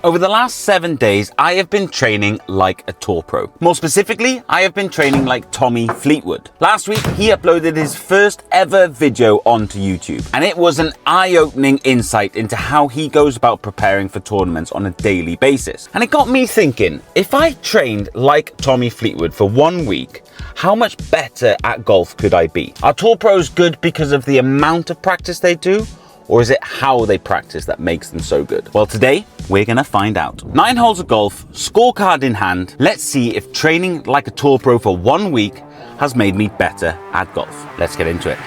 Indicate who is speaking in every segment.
Speaker 1: Over the last 7 days, I have been training like a tour pro. More specifically, I have been training like Tommy Fleetwood. Last week, he uploaded his first ever video onto YouTube, and it was an eye-opening insight into how he goes about preparing for tournaments on a daily basis. And it got me thinking, if I trained like Tommy Fleetwood for 1 week, how much better at golf could I be? Are tour pros good because of the amount of practice they do? Or is it how they practice that makes them so good? Well, today we're gonna find out. 9 holes of golf, scorecard in hand. Let's see if training like a tour pro for 1 week has made me better at golf. Let's get into it.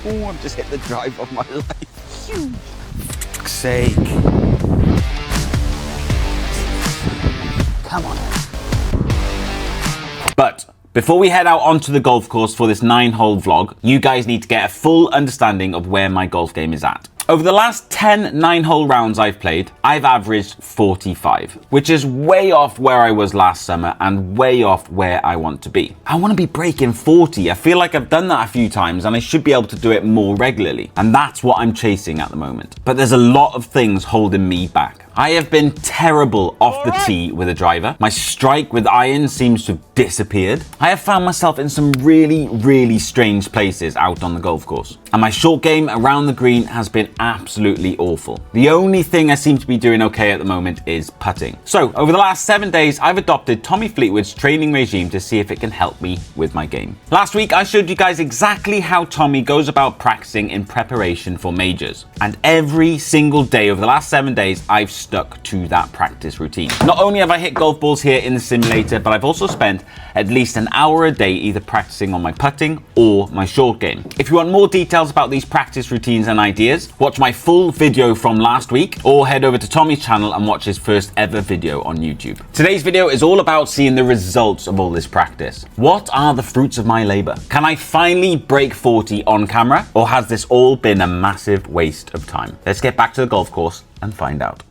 Speaker 1: I've just hit the drive of my life. Huge. For fuck's sake. Come on. But before we head out onto the golf course for this 9-hole vlog, you guys need to get a full understanding of where my golf game is at. Over the last 10 9-hole rounds I've played, I've averaged 45, which is way off where I was last summer and way off where I want to be. I want to be breaking 40. I feel like I've done that a few times and I should be able to do it more regularly. And that's what I'm chasing at the moment. But there's a lot of things holding me back. I have been terrible off the tee with a driver. My strike with irons seems to have disappeared. I have found myself in some really strange places out on the golf course. And my short game around the green has been absolutely awful. The only thing I seem to be doing okay at the moment is putting. So over the last 7 days, I've adopted Tommy Fleetwood's training regime to see if it can help me with my game. Last week, I showed you guys exactly how Tommy goes about practicing in preparation for majors. And every single day over the last 7 days, I've stuck to that practice routine. Not only have I hit golf balls here in the simulator, but I've also spent at least an hour a day either practicing on my putting or my short game. If you want more details about these practice routines and ideas, watch my full video from last week or head over to Tommy's channel and watch his first ever video on YouTube. Today's video is all about seeing the results of all this practice. What are the fruits of my labor? Can I finally break 40 on camera, or has this all been a massive waste of time? Let's get back to the golf course and find out.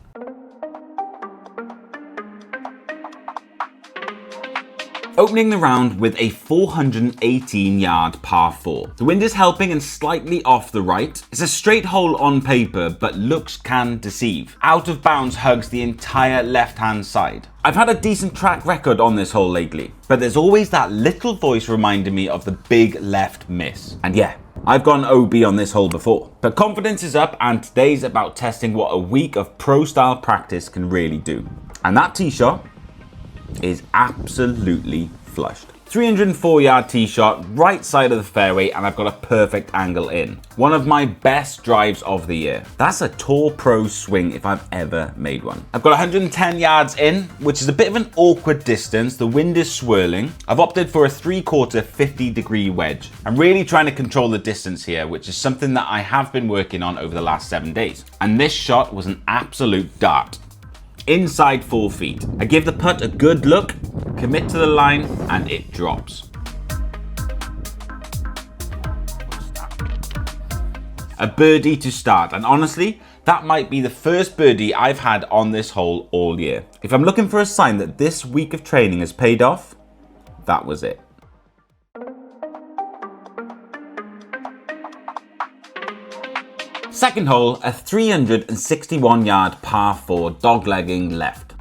Speaker 1: Opening the round with a 418-yard par 4. The wind is helping and slightly off the right. It's a straight hole on paper, but looks can deceive. Out of bounds hugs the entire left-hand side. I've had a decent track record on this hole lately, but there's always that little voice reminding me of the big left miss. And yeah, I've gone OB on this hole before. But confidence is up, and today's about testing what a week of pro-style practice can really do. And that tee shot is absolutely flushed. 304-yard tee shot, right side of the fairway, and I've got a perfect angle in. One of my best drives of the year. That's a tour pro swing if I've ever made one. I've got 110 yards in, which is a bit of an awkward distance. The wind is swirling. I've opted for a 3/4 50-degree wedge. I'm really trying to control the distance here, which is something that I have been working on over the last 7 days. And this shot was an absolute dart. Inside 4 feet. I give the putt a good look, commit to the line, and it drops. A birdie to start, and honestly, that might be the first birdie I've had on this hole all year. If I'm looking for a sign that this week of training has paid off, that was it. Second hole, a 361-yard par 4 doglegging left.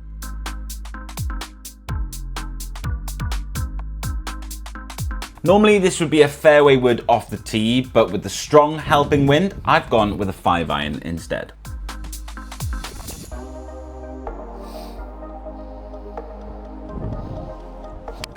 Speaker 1: Normally this would be a fairway wood off the tee, but with the strong helping wind, I've gone with a 5-iron instead.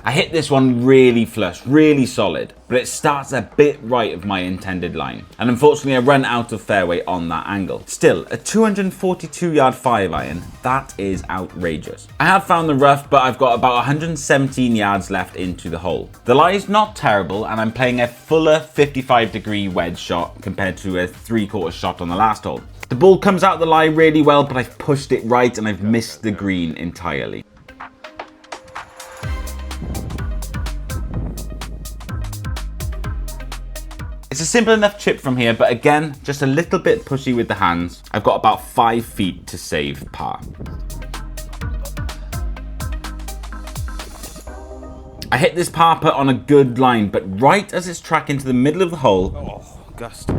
Speaker 1: I hit this one really flush, really solid, but it starts a bit right of my intended line. And unfortunately I run out of fairway on that angle. Still, a 242-yard 5-iron, that is outrageous. I have found the rough, but I've got about 117 yards left into the hole. The lie is not terrible, and I'm playing a fuller 55-degree wedge shot compared to a 3/4 shot on the last hole. The ball comes out the lie really well, but I've pushed it right and I've missed the green entirely. It's a simple enough chip from here, but again, just a little bit pushy with the hands. I've got about 5 feet to save par. I hit this par putt on a good line, but right as it's tracking to the middle of the hole,
Speaker 2: Gust.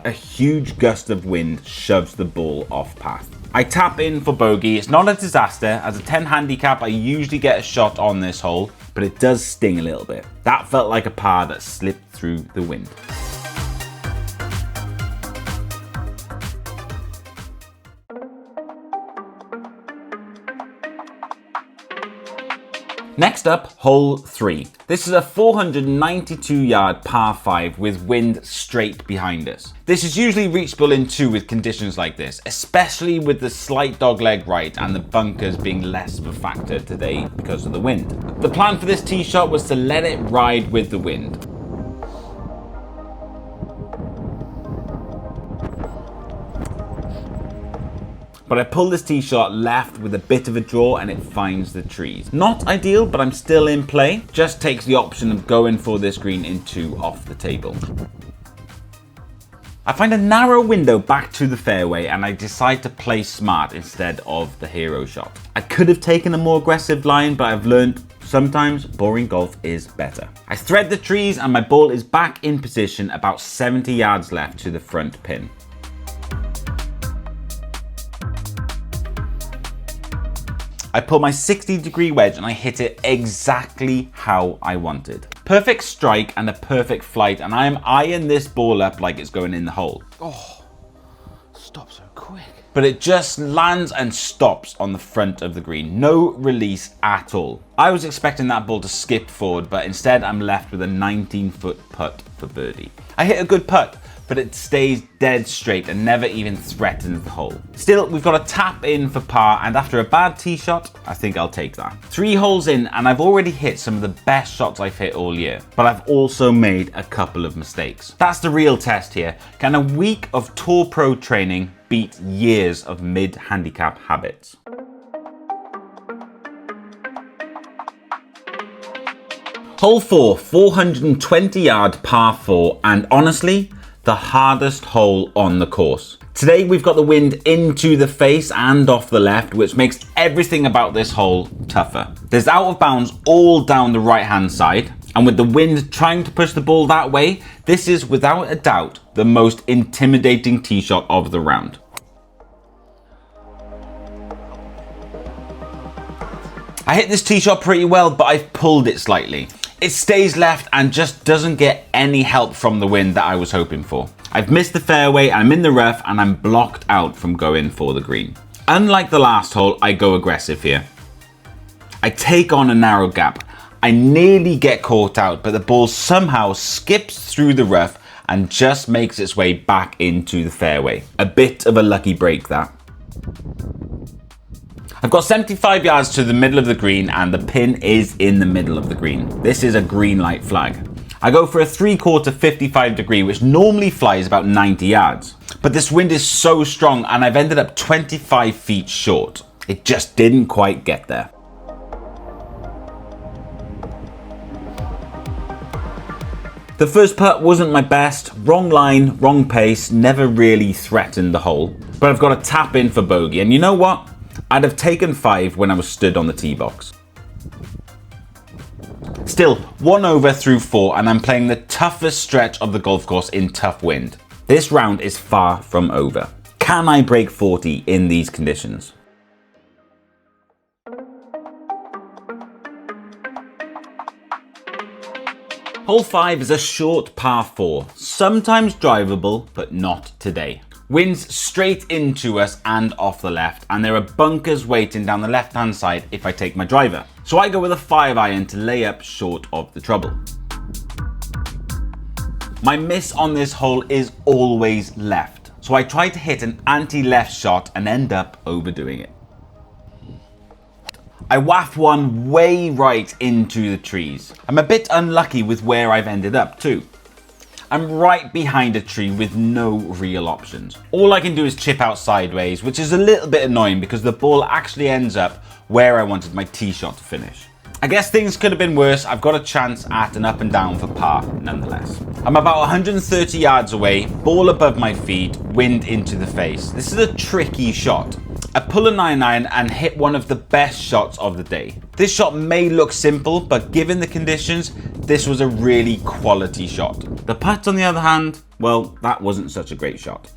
Speaker 1: a huge gust of wind shoves the ball off path. I tap in for bogey. It's not a disaster. As a 10 handicap, I usually get a shot on this hole, but it does sting a little bit. That felt like a par that slipped through the wind. Next up, hole 3. This is a 492-yard par 5 with wind straight behind us. This is usually reachable in 2 with conditions like this, especially with the slight dogleg right and the bunkers being less of a factor today because of the wind. The plan for this tee shot was to let it ride with the wind. But I pull this tee shot left with a bit of a draw and it finds the trees. Not ideal, but I'm still in play. Just takes the option of going for this green in 2 off the table. I find a narrow window back to the fairway and I decide to play smart instead of the hero shot. I could have taken a more aggressive line, but I've learned sometimes boring golf is better. I thread the trees and my ball is back in position about 70 yards left to the front pin. I pull my 60-degree wedge and I hit it exactly how I wanted. Perfect strike and a perfect flight, and I am eyeing this ball up like it's going in the hole.
Speaker 2: Oh, stop so quick.
Speaker 1: But it just lands and stops on the front of the green. No release at all. I was expecting that ball to skip forward, but instead I'm left with a 19-foot putt for birdie. I hit a good putt, but it stays dead straight and never even threatens the hole. Still, we've got a tap in for par, and after a bad tee shot, I think I'll take that. 3 holes in, and I've already hit some of the best shots I've hit all year, but I've also made a couple of mistakes. That's the real test here. Can a week of Tour Pro training beat years of mid-handicap habits? Hole 4, 420-yard par 4, and honestly, the hardest hole on the course. Today we've got the wind into the face and off the left, which makes everything about this hole tougher. There's out of bounds all down the right hand side, and with the wind trying to push the ball that way, this is without a doubt the most intimidating tee shot of the round. I hit this tee shot pretty well, but I've pulled it slightly. It stays left and just doesn't get any help from the wind that I was hoping for. I've missed the fairway, I'm in the rough, and I'm blocked out from going for the green. Unlike the last hole, I go aggressive here. I take on a narrow gap. I nearly get caught out, but the ball somehow skips through the rough and just makes its way back into the fairway. A bit of a lucky break, that. I've got 75 yards to the middle of the green and the pin is in the middle of the green. This is a green light flag. I go for a 3/4 55 degree, which normally flies about 90 yards. But this wind is so strong and I've ended up 25 feet short. It just didn't quite get there. The first putt wasn't my best. Wrong line, wrong pace, never really threatened the hole. But I've got a tap in for bogey, and you know what? I'd have taken 5 when I was stood on the tee box. Still, 1 over through 4, and I'm playing the toughest stretch of the golf course in tough wind. This round is far from over. Can I break 40 in these conditions? Hole 5 is a short par 4, sometimes drivable, but not today. Winds straight into us and off the left, and there are bunkers waiting down the left hand side if I take my driver. So I go with a 5-iron to lay up short of the trouble. My miss on this hole is always left, so I try to hit an anti-left shot and end up overdoing it. I waft one way right into the trees. I'm a bit unlucky with where I've ended up too. I'm right behind a tree with no real options. All I can do is chip out sideways, which is a little bit annoying because the ball actually ends up where I wanted my tee shot to finish. I guess things could have been worse. I've got a chance at an up and down for par nonetheless. I'm about 130 yards away, ball above my feet, wind into the face. This is a tricky shot. I pull a 9-iron and hit one of the best shots of the day. This shot may look simple, but given the conditions, this was a really quality shot. The putt, on the other hand, well, that wasn't such a great shot.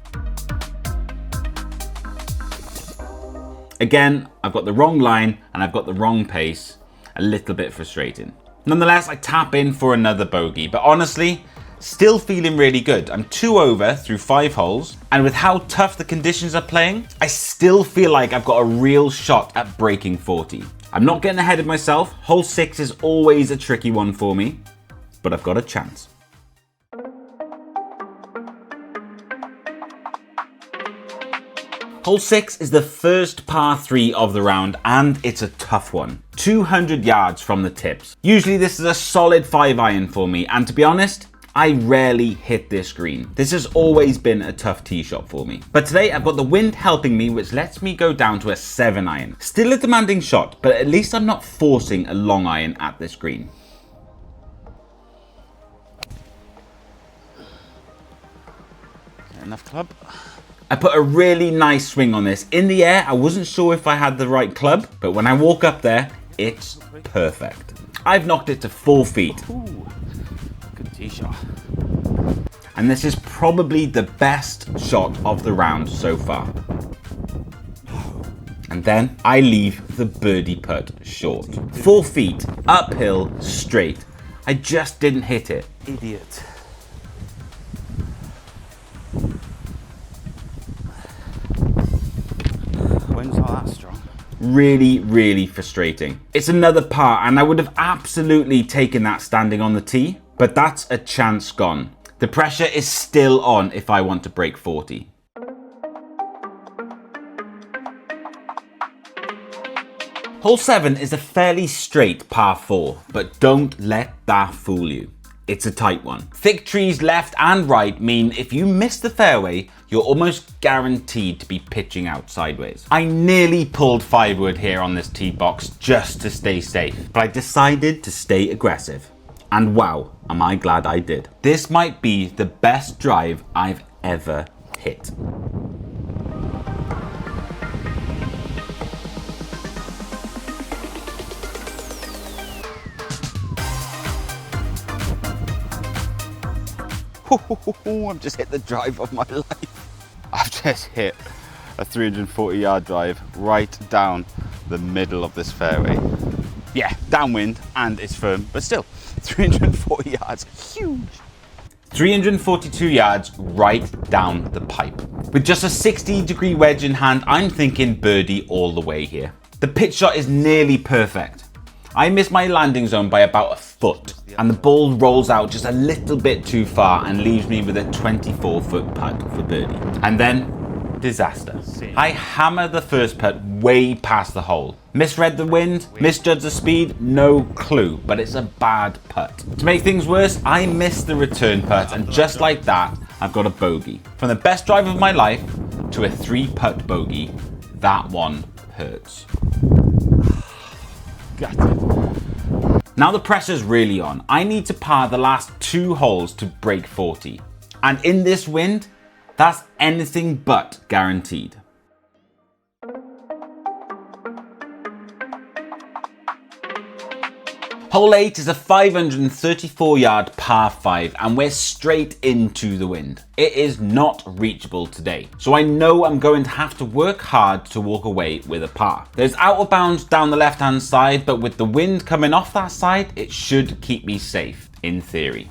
Speaker 1: Again, I've got the wrong line and I've got the wrong pace. A little bit frustrating. Nonetheless, I tap in for another bogey, but honestly, still feeling really good. I'm 2 over through 5 holes, and with how tough the conditions are playing, I still feel like I've got a real shot at breaking 40. I'm not getting ahead of myself. Hole 6 is always a tricky one for me, but I've got a chance. Hole 6 is the first par 3 of the round, and it's a tough one. 200 yards from the tips. Usually this is a solid 5-iron for me, and to be honest, I rarely hit this green. This has always been a tough tee shot for me. But today I've got the wind helping me, which lets me go down to a 7-iron. Still a demanding shot, but at least I'm not forcing a long iron at this green.
Speaker 2: Enough club.
Speaker 1: I put a really nice swing on this. In the air, I wasn't sure if I had the right club, but when I walk up there, it's perfect. I've knocked it to 4 feet.
Speaker 2: Ooh, good tee shot.
Speaker 1: And this is probably the best shot of the round so far. And then I leave the birdie putt short. 4 feet, uphill, straight. I just didn't hit it.
Speaker 2: Idiot. Wind's not that strong.
Speaker 1: Really, really frustrating. It's another par, and I would have absolutely taken that standing on the tee, but that's a chance gone. The pressure is still on if I want to break 40. Hole 7 is a fairly straight par 4, but don't let that fool you. It's a tight one. Thick trees left and right mean if you miss the fairway, you're almost guaranteed to be pitching out sideways. I nearly pulled 5 wood here on this tee box just to stay safe, but I decided to stay aggressive. And wow, am I glad I did. This might be the best drive I've ever hit.
Speaker 2: I've just hit the drive of my life. I've just hit a 340-yard drive right down the middle of this fairway. Yeah, downwind and it's firm, but still, 340 yards, huge.
Speaker 1: 342 yards right down the pipe. With just a 60-degree wedge in hand, I'm thinking birdie all the way here. The pitch shot is nearly perfect. I miss my landing zone by about a foot, and the ball rolls out just a little bit too far and leaves me with a 24-foot putt for birdie. And then, disaster. I hammer the first putt way past the hole. Misread the wind, misjudged the speed, no clue, but it's a bad putt. To make things worse, I missed the return putt, and just like that, I've got a bogey. From the best drive of my life to a 3-putt bogey, that one hurts.
Speaker 2: Got it.
Speaker 1: Now the pressure's really on. I need to par the last 2 holes to break 40. And in this wind, that's anything but guaranteed. Hole 8 is a 534-yard par 5, and we're straight into the wind. It is not reachable today, so I know I'm going to have to work hard to walk away with a par. There's out of bounds down the left-hand side, but with the wind coming off that side, it should keep me safe, in theory.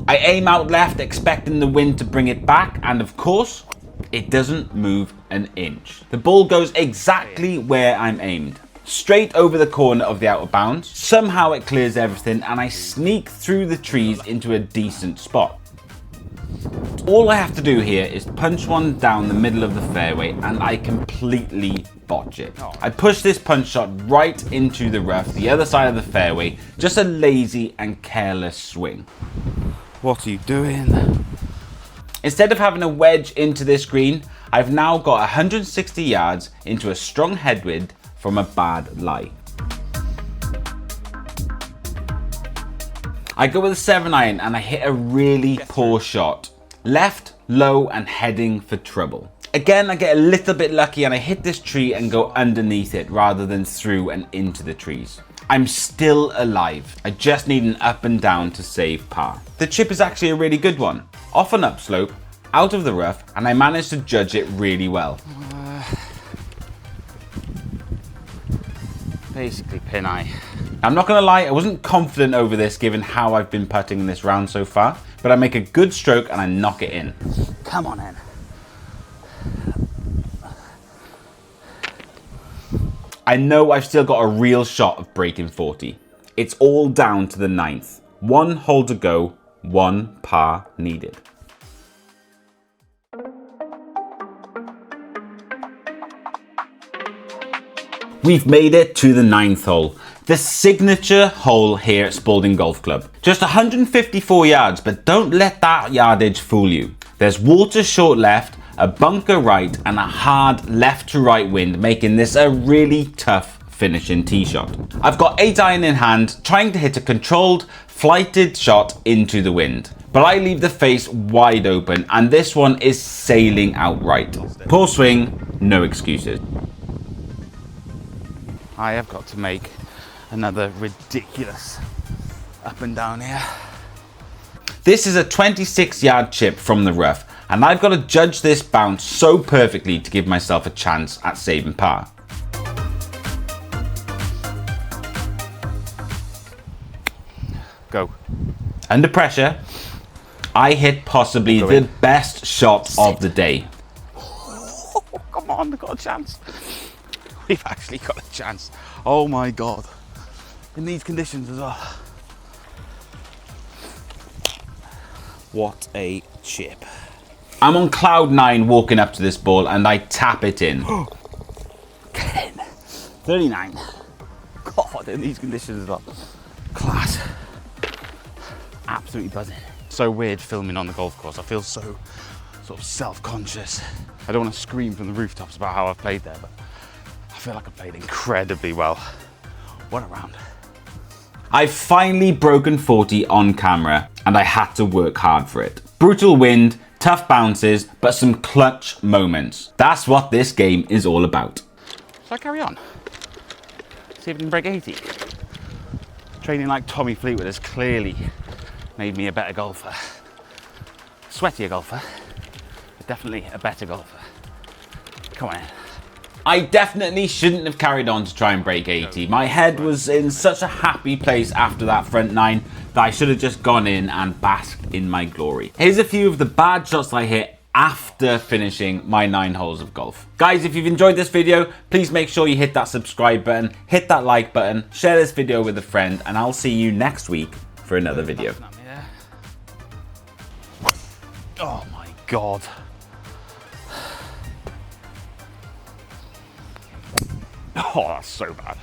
Speaker 1: I aim out left, expecting the wind to bring it back, and of course, it doesn't move an inch. The ball goes exactly where I'm aimed. Straight over the corner of the out of bounds. Somehow it clears everything and I sneak through the trees into a decent spot. All I have to do here is punch one down the middle of the fairway and I completely botch it. I push this punch shot right into the rough, the other side of the fairway. Just a lazy and careless swing.
Speaker 2: What are you doing?
Speaker 1: Instead of having a wedge into this green, I've now got 160 yards into a strong headwind from a bad lie. I go with a 7-iron and I hit a really poor shot. Left, low, and heading for trouble. Again, I get a little bit lucky and I hit this tree and go underneath it rather than through and into the trees. I'm still alive. I just need an up and down to save par. The chip is actually a really good one. Off an upslope, out of the rough, and I managed to judge it really well.
Speaker 2: Basically pin eye.
Speaker 1: I'm not gonna lie, I wasn't confident over this given how I've been putting in this round so far, but I make a good stroke and I knock it in.
Speaker 2: Come on in.
Speaker 1: I know I've still got a real shot of breaking 40. It's all down to the 9th. 1 hole to go, 1 par needed. We've made it to the 9th hole, the signature hole here at Spalding Golf Club. Just 154 yards, but don't let that yardage fool you. There's water short left, a bunker right, and a hard left to right wind, making this a really tough finishing tee shot. I've got 8 iron in hand, trying to hit a controlled, flighted shot into the wind. But I leave the face wide open, and this one is sailing outright. Poor swing, no excuses.
Speaker 2: I have got to make another ridiculous up and down here.
Speaker 1: This is a 26-yard chip from the rough, and I've got to judge this bounce so perfectly to give myself a chance at saving par.
Speaker 2: Go.
Speaker 1: Under pressure, I hit possibly the best shot of the day.
Speaker 2: Oh, come on, we've got a chance. We've actually got a chance. Oh my God. In these conditions as well. What a chip.
Speaker 1: I'm on cloud 9 walking up to this ball and I tap it in.
Speaker 2: 39. God, in these conditions as well. Class. Absolutely buzzing. So weird filming on the golf course. I feel so sort of self-conscious. I don't want to scream from the rooftops about how I've played there, but I feel like I played incredibly well. What a round.
Speaker 1: I've finally broken 40 on camera and I had to work hard for it. Brutal wind, tough bounces, but some clutch moments. That's what this game is all about.
Speaker 2: Shall I carry on? See if we can break 80. Training like Tommy Fleetwood has clearly made me a better golfer. Sweatier golfer, but definitely a better golfer. Come on in.
Speaker 1: I definitely shouldn't have carried on to try and break 80. My head was in such a happy place after that front 9 that I should have just gone in and basked in my glory. Here's a few of the bad shots I hit after finishing my 9 holes of golf. Guys, if you've enjoyed this video, please make sure you hit that subscribe button, hit that like button, share this video with a friend, and I'll see you next week for another video.
Speaker 2: Oh my God. Oh, that's so bad.